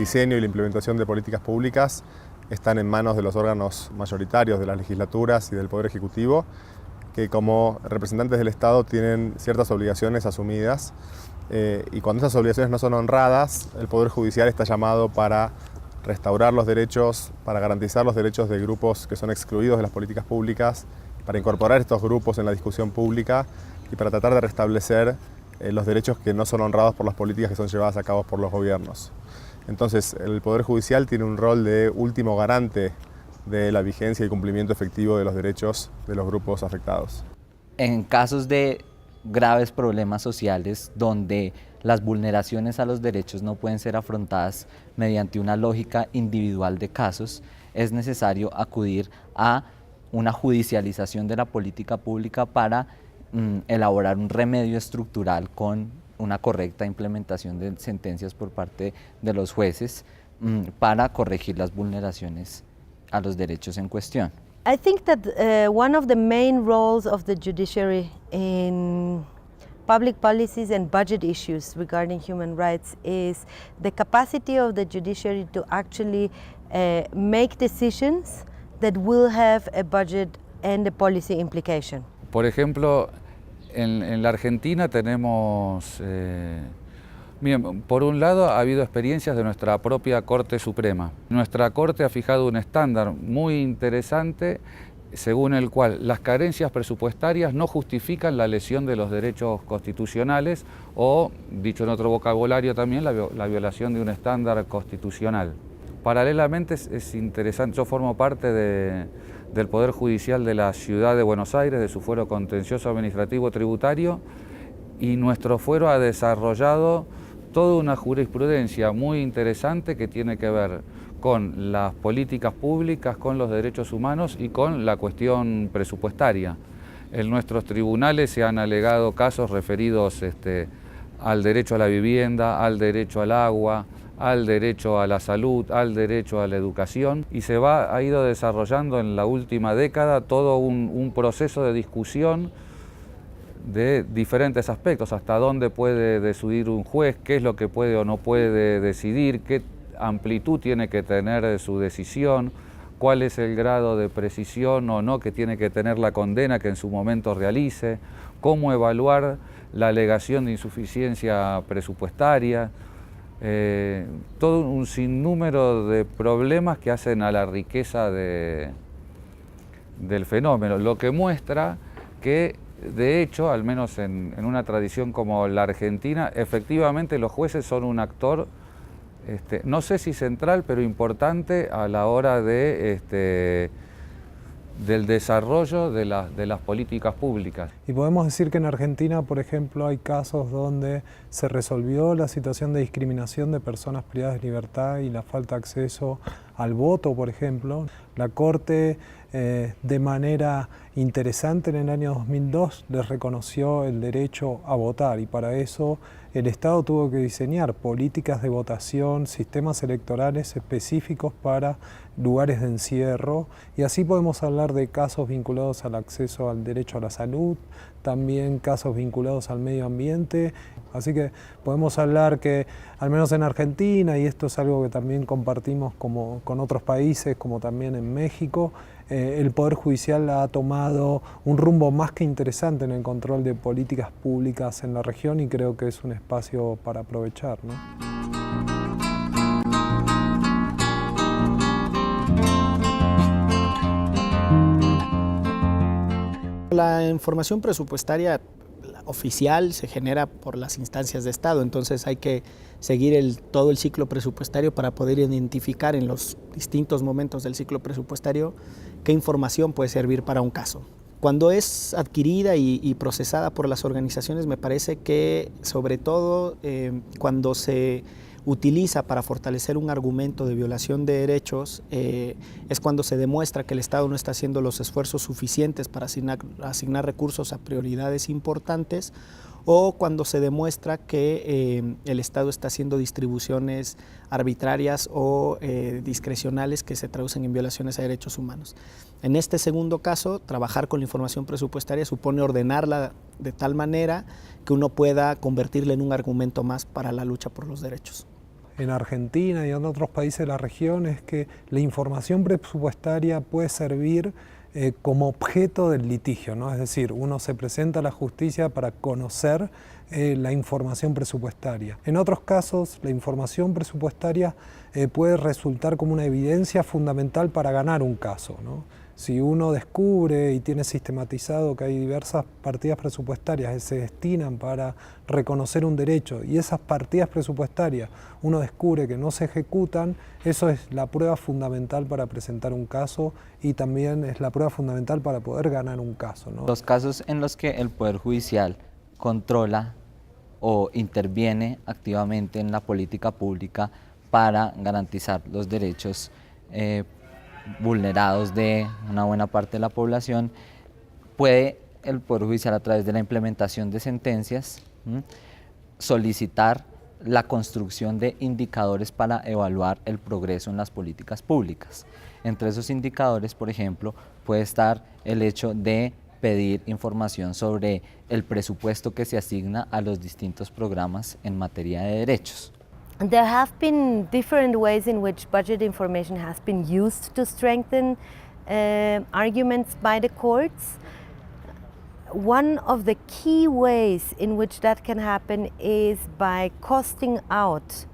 diseño y la implementación de políticas públicas están en manos de los órganos mayoritarios de las legislaturas y del Poder Ejecutivo, que como representantes del Estado tienen ciertas obligaciones asumidas, y cuando esas obligaciones no son honradas, el Poder Judicial está llamado para restaurar los derechos, para garantizar los derechos de grupos que son excluidos de las políticas públicas, para incorporar estos grupos en la discusión pública y para tratar de restablecer los derechos que no son honrados por las políticas que son llevadas a cabo por los gobiernos. Entonces, el Poder Judicial tiene un rol de último garante de la vigencia y cumplimiento efectivo de los derechos de los grupos afectados. En casos de graves problemas sociales donde las vulneraciones a los derechos no pueden ser afrontadas mediante una lógica individual de casos, es necesario acudir a una judicialización de la política pública para elaborar un remedio estructural con una correcta implementación de sentencias por parte de los jueces para corregir las vulneraciones a los derechos en cuestión. I think that one of the main roles of the judiciary in public policies and budget issues regarding human rights is the capacity of the judiciary to actually make decisions that will have a budget and a policy implication. Por ejemplo, en la Argentina tenemos, miren, por un lado ha habido experiencias de nuestra propia Corte Suprema. Nuestra Corte ha fijado un estándar muy interesante según el cual las carencias presupuestarias no justifican la lesión de los derechos constitucionales o, dicho en otro vocabulario también, la violación de un estándar constitucional. Paralelamente es interesante, yo formo parte del Poder Judicial de la Ciudad de Buenos Aires, de su fuero contencioso administrativo tributario, y nuestro fuero ha desarrollado toda una jurisprudencia muy interesante que tiene que ver con las políticas públicas, con los derechos humanos y con la cuestión presupuestaria. En nuestros tribunales se han alegado casos referidos al derecho a la vivienda, al derecho al agua, al derecho a la salud, al derecho a la educación, y ha ido desarrollando en la última década todo un proceso de discusión de diferentes aspectos, hasta dónde puede decidir un juez, qué es lo que puede o no puede decidir, qué amplitud tiene que tener su decisión, cuál es el grado de precisión o no que tiene que tener la condena que en su momento realice, cómo evaluar la alegación de insuficiencia presupuestaria, todo un sinnúmero de problemas que hacen a la riqueza del fenómeno, lo que muestra que de hecho, al menos en una tradición como la Argentina, efectivamente los jueces son un actor, no sé si central, pero importante a la hora del desarrollo de las políticas públicas. Y podemos decir que en Argentina, por ejemplo, hay casos donde se resolvió la situación de discriminación de personas privadas de libertad y la falta de acceso al voto, por ejemplo. La Corte, de manera interesante, en el año 2002 les reconoció el derecho a votar, y para eso el Estado tuvo que diseñar políticas de votación, sistemas electorales específicos para lugares de encierro, y así podemos hablar de casos vinculados al acceso al derecho a la salud, también casos vinculados al medio ambiente. Así que podemos hablar que, al menos en Argentina, y esto es algo que también compartimos con otros países, como también en México, el Poder Judicial ha tomado un rumbo más que interesante en el control de políticas públicas en la región, y creo que es un espacio para aprovechar, ¿no? La información presupuestaria oficial se genera por las instancias de Estado, entonces hay que seguir todo el ciclo presupuestario para poder identificar en los distintos momentos del ciclo presupuestario qué información puede servir para un caso. Cuando es adquirida y procesada por las organizaciones, me parece que sobre todo cuando se utiliza para fortalecer un argumento de violación de derechos, es cuando se demuestra que el Estado no está haciendo los esfuerzos suficientes para asignar recursos a prioridades importantes, o cuando se demuestra que el Estado está haciendo distribuciones arbitrarias o discrecionales que se traducen en violaciones a derechos humanos. En este segundo caso, trabajar con la información presupuestaria supone ordenarla de tal manera que uno pueda convertirla en un argumento más para la lucha por los derechos. en Argentina y en otros países de la región es que la información presupuestaria puede servir como objeto del litigio, ¿no? Es decir, uno se presenta a la justicia para conocer la información presupuestaria. En otros casos, la información presupuestaria puede resultar como una evidencia fundamental para ganar un caso, ¿no? Si uno descubre y tiene sistematizado que hay diversas partidas presupuestarias que se destinan para reconocer un derecho y esas partidas presupuestarias uno descubre que no se ejecutan, eso es la prueba fundamental para presentar un caso y también es la prueba fundamental para poder ganar un caso, ¿no? Los casos en los que el Poder Judicial controla o interviene activamente en la política pública para garantizar los derechos vulnerados de una buena parte de la población, puede el Poder Judicial, a través de la implementación de sentencias, solicitar la construcción de indicadores para evaluar el progreso en las políticas públicas. Entre esos indicadores, por ejemplo, puede estar el hecho de pedir información sobre el presupuesto que se asigna a los distintos programas en materia de derechos. There have been different ways in which budget information has been used to strengthen arguments by the courts. One of the key ways in which that can happen is by costing out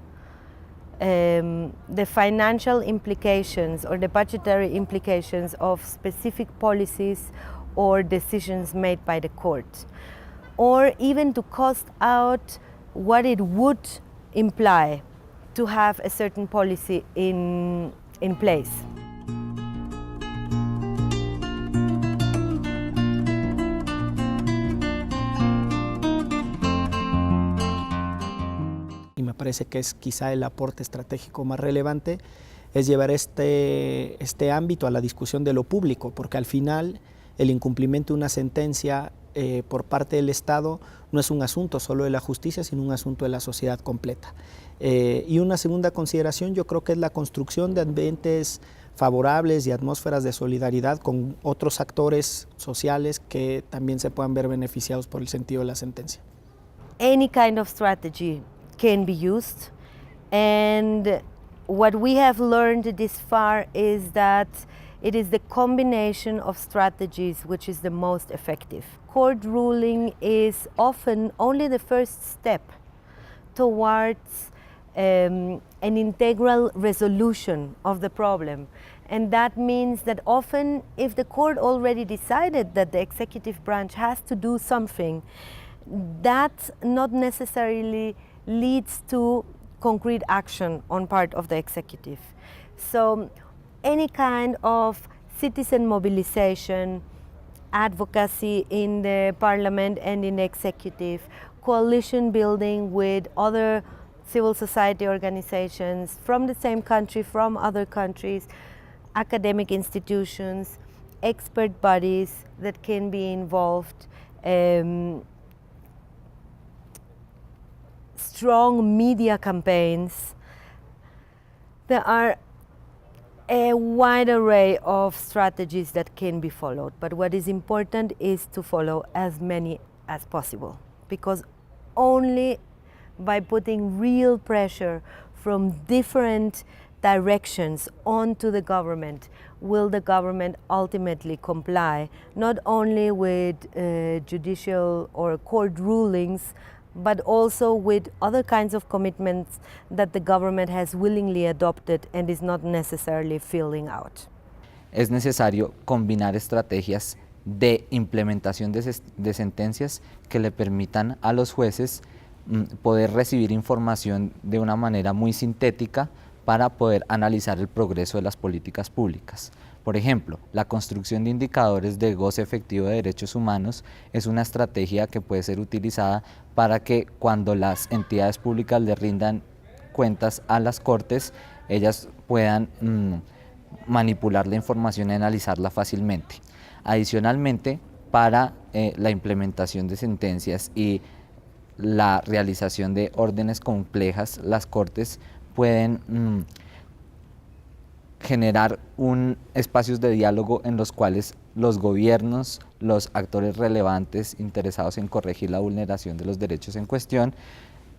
the financial implications or the budgetary implications of specific policies or decisions made by the court, or even to cost out what it would imply to have a certain policy in place. Y me parece que es quizá el aporte estratégico más relevante, es llevar este ámbito a la discusión de lo público, porque al final el incumplimiento de una sentencia por parte del Estado no es un asunto solo de la justicia, sino un asunto de la sociedad completa. Y una segunda consideración yo creo que es la construcción de ambientes favorables y atmósferas de solidaridad con otros actores sociales que también se puedan ver beneficiados por el sentido de la sentencia. Any kind of strategy can be used, and what we have learned this far is that it is the combination of strategies which is the most effective. Court ruling is often only the first step towards an integral resolution of the problem. And that means that often if the court already decided that the executive branch has to do something, that not necessarily leads to concrete action on part of the executive. So any kind of citizen mobilization, advocacy in the parliament and in the executive, coalition building with other civil society organizations from the same country, from other countries, academic institutions, expert bodies that can be involved, strong media campaigns. There are a wide array of strategies that can be followed, but what is important is to follow as many as possible, because only by putting real pressure from different directions onto the government will the government ultimately comply not only with judicial or court rulings, but also with other kinds of commitments that the government has willingly adopted and is not necessarily filling out. Es necesario combinar estrategias de implementación de sentencias que le permitan a los jueces poder recibir información de una manera muy sintética para poder analizar el progreso de las políticas públicas. Por ejemplo, la construcción de indicadores de goce efectivo de derechos humanos es una estrategia que puede ser utilizada para que cuando las entidades públicas le rindan cuentas a las cortes, ellas puedan manipular la información y analizarla fácilmente. Adicionalmente, para la implementación de sentencias y la realización de órdenes complejas, las cortes pueden generar espacios de diálogo en los cuales los gobiernos, los actores relevantes interesados en corregir la vulneración de los derechos en cuestión,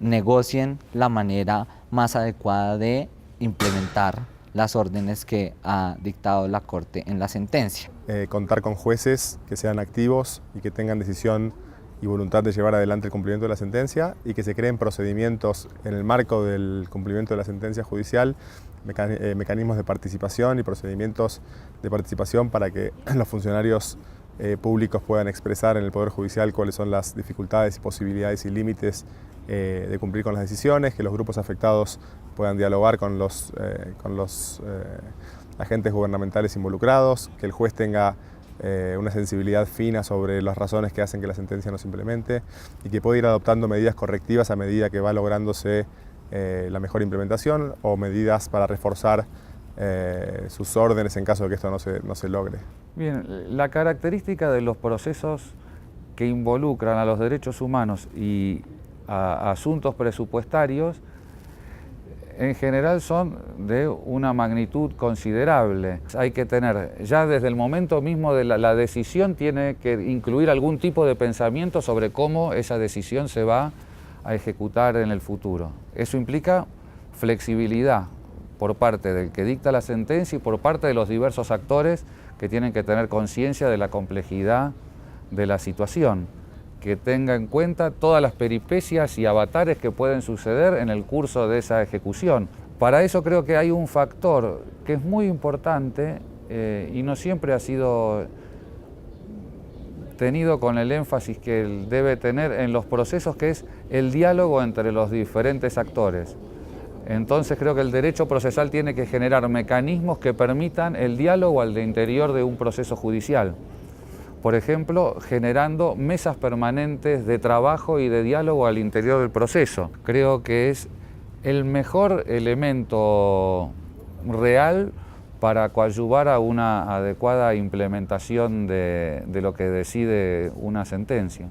negocien la manera más adecuada de implementar las órdenes que ha dictado la Corte en la sentencia. Contar con jueces que sean activos y que tengan decisión y voluntad de llevar adelante el cumplimiento de la sentencia, y que se creen procedimientos en el marco del cumplimiento de la sentencia judicial, mecanismos de participación y procedimientos de participación para que los funcionarios públicos puedan expresar en el Poder Judicial cuáles son las dificultades, posibilidades y límites de cumplir con las decisiones, que los grupos afectados puedan dialogar con los agentes gubernamentales involucrados, que el juez tenga una sensibilidad fina sobre las razones que hacen que la sentencia no se implemente, y que pueda ir adoptando medidas correctivas a medida que va lográndose la mejor implementación, o medidas para reforzar sus órdenes en caso de que esto no se logre. Bien, la característica de los procesos que involucran a los derechos humanos y a asuntos presupuestarios en general son de una magnitud considerable. Hay que tener, ya desde el momento mismo de la decisión, tiene que incluir algún tipo de pensamiento sobre cómo esa decisión se va a ejecutar en el futuro. Eso implica flexibilidad por parte del que dicta la sentencia y por parte de los diversos actores que tienen que tener conciencia de la complejidad de la situación, que tenga en cuenta todas las peripecias y avatares que pueden suceder en el curso de esa ejecución. Para eso creo que hay un factor que es muy importante y no siempre ha sido tenido con el énfasis que debe tener en los procesos, que es el diálogo entre los diferentes actores. Entonces creo que el derecho procesal tiene que generar mecanismos que permitan el diálogo al interior de un proceso judicial. Por ejemplo, generando mesas permanentes de trabajo y de diálogo al interior del proceso. Creo que es el mejor elemento real para coadyuvar a una adecuada implementación de lo que decide una sentencia.